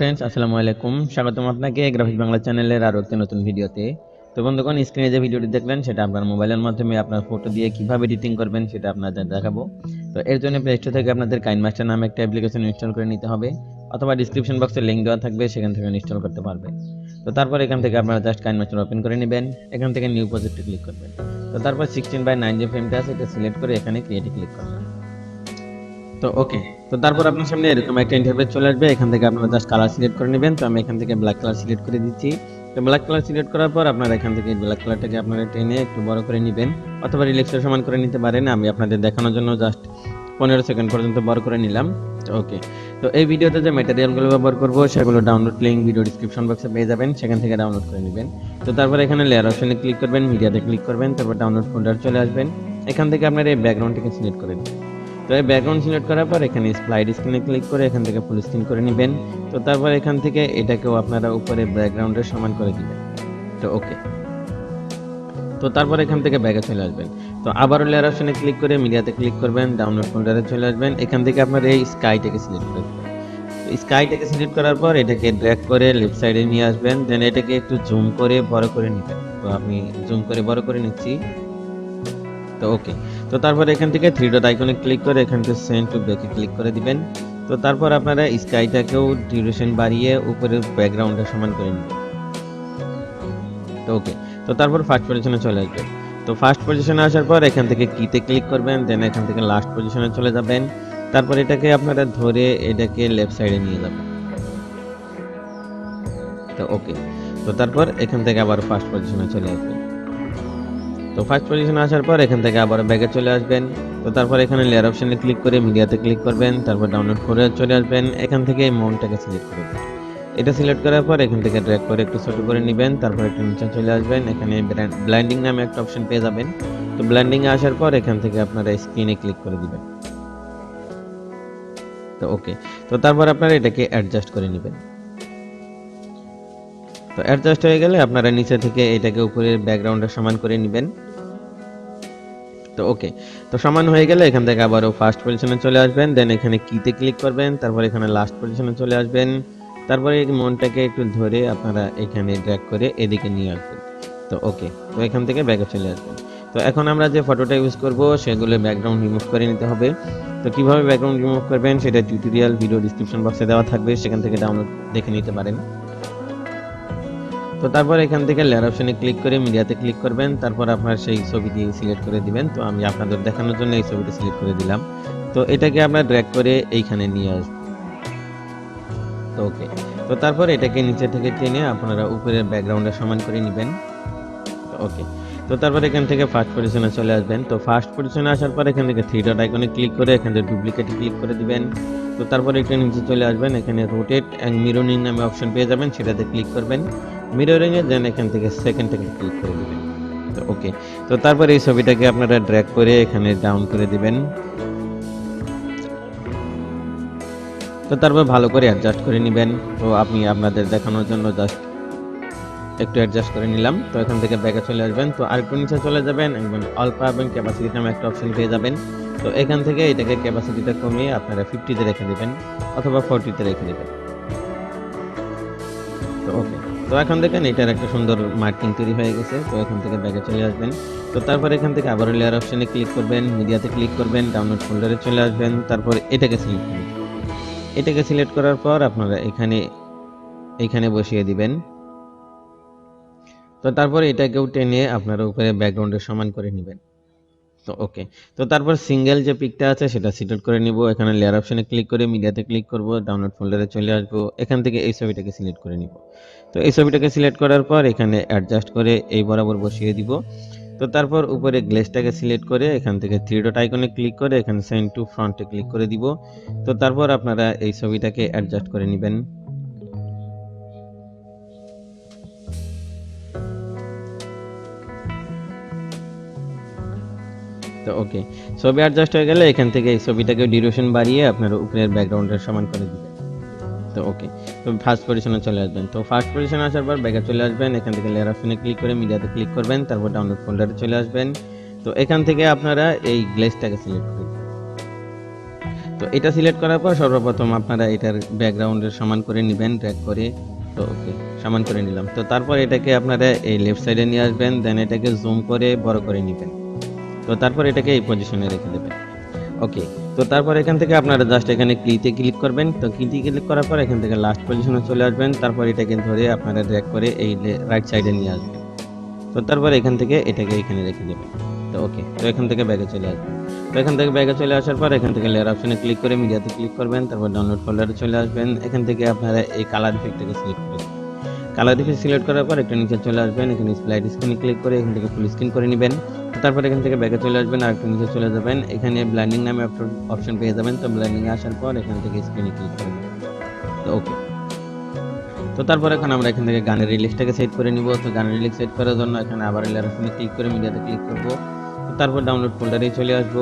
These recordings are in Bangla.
ফ্রেন্ডস আসসালামু আলাইকুম, স্বাগতম আপনাকে গ্রাফিক বাংলা চ্যানেলের আরও একটি নতুন ভিডিওতে। তো বন্ধুগণ, স্ক্রিনে যে ভিডিওটি দেখলেন সেটা আপনার মোবাইলের মাধ্যমে আপনার ফটো দিয়ে কিভাবে এডিটিং করবেন সেটা আপনাদের দেখাবো। তো এর জন্য প্লে স্টোর থেকে আপনাদের কাইনমাস্টার নামে একটা অ্যাপ্লিকেশন ইনস্টল করে নিতে হবে, অথবা ডিসক্রিপশন বক্সে লিঙ্ক দেওয়া থাকবে, সেখান থেকে ইনস্টল করতে পারবে। তো তারপর এখান থেকে আপনারা জাস্ট কাইনমাস্টার ওপেন করে নেবেন, এখান থেকে নিউ প্রজেক্টে ক্লিক করবেন। তো তারপর 16:9 যে ফ্রেমটা আছে এটা সিলেক্ট করে এখানে ক্রিয়েটে ক্লিক করবেন। তো ওকে, তো তারপর আপনার সামনে এরকম একটা ইন্টারফেস চলে আসবে, এখান থেকে আপনারা জাস্ট কালার সিলেক্ট করে নেবেন। তো আমি এখান থেকে ব্ল্যাক কালার সিলেক্ট করে দিচ্ছি। তো ব্ল্যাক কালার সিলেক্ট করার পর আপনারা এখান থেকে ব্ল্যাক কালারটাকে আপনারা টেনে একটু বড় করে নেবেন, অথবা রিল্যাক্সের সমান করে নিতে পারেন। আমি আপনাদের দেখানোর জন্য জাস্ট 15 সেকেন্ড পর্যন্ত বড় করে নিলাম। তো ওকে, তো এই ভিডিওতে যে ম্যাটেরিয়ালগুলো ব্যবহার করব সেগুলো ডাউনলোড লিঙ্ক ভিডিও ডিসক্রিপশন বক্সে পেয়ে যাবেন, সেখান থেকে ডাউনলোড করে নেবেন। তো তারপর এখানে লেয়ার অপশনে ক্লিক করবেন, মিডিয়াতে ক্লিক করবেন, তারপর ডাউনলোড ফোল্ডার চলে আসবেন। এখান থেকে আপনারা এই ব্যাকগ্রাউন্ডটিকে সিলেক্ট করে নেবেন। তো এই ব্যাকগ্রাউন্ড সিলেক্ট করার পর এখানে স্লাইড স্ক্রিনে ক্লিক করে এখান থেকে ফুল স্ক্রিন করে নেবেন। তো তারপর এখান থেকে এটাকেও আপনারা উপরে ব্যাকগ্রাউন্ডের সমান করে দিবেন। তো ওকে, তো তারপর এখান থেকে ব্যাগে চলে আসবেন। তো আবারও লেয়ার অপশনে ক্লিক করে মিডিয়াতে ক্লিক করবেন, ডাউনলোড ফোল্ডারে চলে আসবেন। এখান থেকে আপনারা এই স্কাইটাকে সিলেক্ট করে দেবেন। স্কাইটাকে সিলেক্ট করার পর এটাকে ড্র্যাগ করে লেফট সাইডে নিয়ে আসবেন, দেন এটাকে একটু জুম করে বড় করে নেবেন। তো আমি জুম করে বড় করে নিচ্ছি। তো ওকে, তো তারপর এখান থেকে থ্রি ডট আইকনে ক্লিক করে এখান থেকে সেন্ড টু ব্যাকে ক্লিক করে দিবেন। তো তারপর আপনারা স্কাইটাকেও ডিউরেশন বাড়িয়ে উপরের ব্যাকগ্রাউন্ডের সমান করে নেবেন। তো ওকে, তো তারপর ফার্স্ট পজিশনে চলে আসবেন। তো ফার্স্ট পজিশনে আসার পর এখান থেকে কিতে ক্লিক করবেন, দেন এখান থেকে লাস্ট পজিশনে চলে যাবেন। তারপর এটাকে আপনারা ধরে এটাকে লেফট সাইডে নিয়ে যাবেন। তো ওকে, তো তারপর এখান থেকে আবার ফার্স্ট পজিশনে চলে আসবেন। তো ফার্স্ট পজিশনে আসার পর এখান থেকে আবার ব্যাকে চলে আসবেন। তো তারপর এখানে লেয়ার অপশনে ক্লিক করে মিডিয়াতে ক্লিক করবেন, তারপর ডাউনলোড করে চলে আসবেন। এখান থেকে এই মাউন্টটাকে সিলেক্ট করে দেবেন। এটা সিলেক্ট করার পর এখান থেকে ড্র্যাগ করে একটু ছোট করে নেবেন, তারপর একটু নিচে চলে আসবেন। এখানে ব্ল্যান্ডিং নামে একটা অপশন পেয়ে যাবেন। তো ব্ল্যান্ডিং এ আসার পর এখান থেকে আপনারা স্ক্রিনে ক্লিক করে দিবেন। তো ওকে, তো তারপর আপনারা এটাকে অ্যাডজাস্ট করে নেবেন। তো অ্যাডজাস্ট হয়ে গেলে আপনারা নিচে থেকে এটাকে উপরের ব্যাকগ্রাউন্ডের সমান করে নেবেন। তো ওকে, তো সমান হয়ে গেলে এখান থেকে আবারও ফার্স্ট পজিশনে চলে আসবেন, দেন এখানে কিতে ক্লিক করবেন, তারপর এখানে লাস্ট পজিশনে চলে আসবেন। তারপরে এই মনটাকে একটু ধরে আপনারা এখানে ড্র্যাগ করে এদিকে নিয়ে আসবেন। তো ওকে, তো এখান থেকে ব্যাকে চলে আসবেন। তো এখন আমরা যে ফটোটা ইউজ করব সেগুলো ব্যাকগ্রাউন্ড রিমুভ করে নিতে হবে। তো কিভাবে ব্যাকগ্রাউন্ড রিমুভ করবেন সেটা টিউটোরিয়াল ভিডিও ডিসক্রিপশন বক্সে দেওয়া থাকবে, সেখান থেকে ডাউনলোড দেখে নিতে পারেন। তো তারপর এখান থেকে লেয়ার অপশনে ক্লিক করে মিডিয়াতে ক্লিক করবেন, তারপর আপনার সেই ছবিটি সিলেক্ট করে দিবেন। তো আমি আপনাদের দেখানোর জন্য এই ছবিটি সিলেক্ট করে দিলাম। তো এটাকে আমরা ড্র্যাগ করে এইখানে নিয়ে আসব। তো ওকে, তো তারপর এটাকে নিচে থেকে টেনে আপনারা উপরের ব্যাকগ্রাউন্ডের সমান করে নেবেন। তো ওকে, তো তারপর এখান থেকে ফার্স্ট পজিশনে চলে আসবেন। তো ফার্স্ট পজিশনে আসার পর এখান থেকে থ্রি ডট আইকনে ক্লিক করে এখান থেকে ডুপ্লিকেটে ক্লিক করে দিবেন। তো তারপর একটু নিচে চলে আসবেন, এখানে রোটেট এন্ড মিররিং নামে অপশন পেয়ে যাবেন, সেটাতে ক্লিক করবেন। মিররিং এ দেন এখান থেকে সেকেন্ডটাকে ক্লিক করে দিবেন। তো ওকে, তো তারপর এই ছবিটাকে আপনারা ড্র্যাগ করে এখানে ডাউন করে দিবেন। তো তারপর ভালো করে অ্যাডজাস্ট করে নেবেন। তো আপনি আপনাদের দেখানোর জন্য জাস্ট একটু অ্যাডজাস্ট করে নিলাম। তো এখান থেকে ব্যাকে চলে আসবেন। তো আরেকটু নিচে চলে যাবেন, একদম অল্প এবং ক্যাপাসিটি নামে একটা অপশন পেয়ে যাবেন। তো এখান থেকে এটাকে ক্যাপাসিটিটা কমিয়ে আপনারা 50 তে রেখে দিবেন, অথবা 40 তে রেখে দিবেন। তো ওকে, তো এখন দেখেন এটার একটা সুন্দর মার্কিং তৈরি হয়ে গেছে। তো এখান থেকে ব্যাকে চলে আসবেন। তো তারপর এখান থেকে আবার লেয়ার অপশনে ক্লিক করবেন, মিডিয়াতে ক্লিক করবেন, ডাউনলোড ফোল্ডারে চলে আসবেন, তারপর এটাকে সিলেক্ট করবেন। এটাকে সিলেক্ট করার পর আপনারা এখানে বসিয়ে দিবেন। তো তারপর এটাকেও টেনে আপনারা উপরে ব্যাকগ্রাউন্ডের সমান করে নেবেন। তো ওকে, তো তারপর সিঙ্গেল যে পিকটা আছে সেটা সিলেক্ট করে নিব। এখানে লেয়ার অপশনে ক্লিক করে মিডিয়াতে ক্লিক করব, ডাউনলোড ফোল্ডারে চলে আসবো, এখান থেকে এই ছবিটাকে সিলেক্ট করে নিব। তো এই ছবিটাকে সিলেক্ট করার পর এখানে অ্যাডজাস্ট করে এই বরাবর বসিয়ে দিব। তো তারপর উপরে গ্লেজটাকে সিলেক্ট করে এখান থেকে থ্রি ডট আইকনে ক্লিক করে এখানে সেন্ড টু ফ্রন্টে ক্লিক করে দিব। তো তারপর আপনারা এই ছবিটাকে অ্যাডজাস্ট করে নেবেন। তো ওকে, ছবি অ্যাডজাস্ট হয়ে গেলে এখান থেকে এই ছবিটাকে ডিউরেশন বাড়িয়ে আপনার উপরের ব্যাকগ্রাউন্ডের সমান করে দিবেন। তো ওকে, তো ফার্স্ট পজিশনে চলে আসবেন। তো ফার্স্ট পজিশনে আসার পর ব্যাকে চলে আসবেন, এখান থেকে লেয়ার অপশনে ক্লিক করে মিডিয়াতে ক্লিক করবেন, তারপর ডাউনলোড ফোল্ডারে চলে আসবেন। তো এখান থেকে আপনারা এই গ্লেজটাকে সিলেক্ট করবেন। তো এটা সিলেক্ট করার পর সর্বপ্রথম আপনারা এটার ব্যাকগ্রাউন্ডের সমান করে নেবেন, ড্র্যাগ করে। তো ওকে, সমান করে নিলাম। তো তারপর এটাকে আপনারা এই লেফট সাইডে নিয়ে আসবেন, দেন এটাকে জুম করে বড় করে নেবেন। তো তারপর এটাকে এই পজিশনে রেখে দেবেন। ওকে, তো তারপর এখান থেকে আপনারা জাস্ট এখানে ক্লিতে ক্লিক করবেন। তো ক্লিতে ক্লিক করার পর এখান থেকে লাস্ট পজিশনে চলে আসবেন। তারপর এটাকে ধরে আপনারা ড্র্যাগ করে এই রাইট সাইডে নিয়ে আসবেন। তো তারপর এখান থেকে এটাকে এখানে রেখে দেবেন। তো ওকে, তো এখান থেকে ব্যাগে চলে আসবেন। তো এখান থেকে ব্যাগে চলে আসার পর এখান থেকে লেয়ার অপশনে ক্লিক করে মিডিয়াতে ক্লিক করবেন। তারপর ডাউনলোড ফোল্ডারে চলে আসবেন। এখান থেকে আপনারা এই কালার ইফেক্টটাকে সিলেক্ট করবেন। কালার ইফেক্ট সিলেক্ট করার পর একটু নিচে চলে আসবেন, এখানে স্প্লাইট স্ক্রিনে ক্লিক করে এখান থেকে ফুল স্ক্রিন করে নেবেন। তারপর এখান থেকে ব্যাগে চলে আসবেন আর একটু নিচে চলে যাবেন, এখানে ব্লেন্ডিং নামে অপশন পেয়ে যাবেন। তো ব্লেন্ডিং এ আসার পর এখান থেকে স্ক্রিনে ক্লিক করবেন। তো ওকে, তো তারপর এখন আমরা এখান থেকে গানের রিলিজটাকে সেট করে নিব। তো গানের রিলিজ সেট করার জন্য এখানে আবার লেয়ার অপশনে ক্লিক করে মিডিয়াতে ক্লিক করব। তো তারপর ডাউনলোড ফোল্ডারে চলে আসব।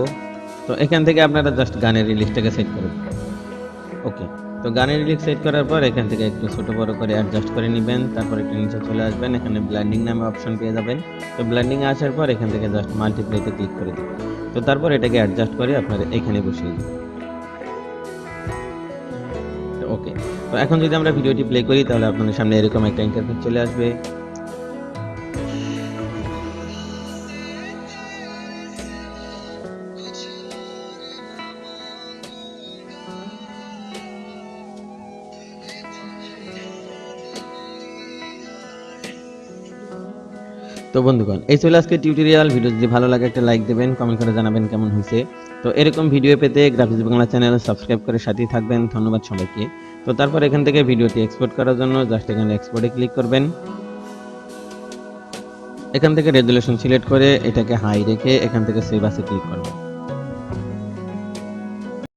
তো এখান থেকে আপনারা জাস্ট গানের রিলিজটাকে সেট করবেন। ওকে, তো গানের রিলিজ সেট করার পর এখান থেকে একটু ছোট বড় করে অ্যাডজাস্ট করে নেবেন। তারপর একটু নিচে চলে আসবেন, এখানে ব্লেন্ডিং নামে অপশন পেয়ে যাবেন। তো ব্লেন্ডিং এ আসার পর এখান থেকে জাস্ট মাল্টিপ্লাইতে ক্লিক করে দিবেন। তো তারপর এটাকে অ্যাডজাস্ট করে আপনারা এখানে বসিয়ে দিবেন। ওকে, তো এখন যদি আমরা ভিডিওটি প্লে করি তাহলে আপনাদের সামনে এরকম একটা ইন্টারফেস চলে আসবে। তো বন্ধুগণ, এই ছিল আজকে টিউটোরিয়াল। ভিডিও যদি ভালো লাগে একটা লাইক দেবেন, কমেন্ট করে জানাবেন কেমন হয়েছে। তো এরকম ভিডিও পেতে গ্রাফিক্স বাংলা চ্যানেল সাবস্ক্রাইব করে সাথেই থাকবেন। ধন্যবাদ সবাইকে। তো তারপর এখান থেকে ভিডিওটি এক্সপোর্ট করার জন্য জাস্ট এখানে এক্সপোর্টে ক্লিক করবেন। এখান থেকে রেজুলেশন সিলেক্ট করে এটাকে হাই রেখে এখান থেকে সেভ আসে ক্লিক করবেন।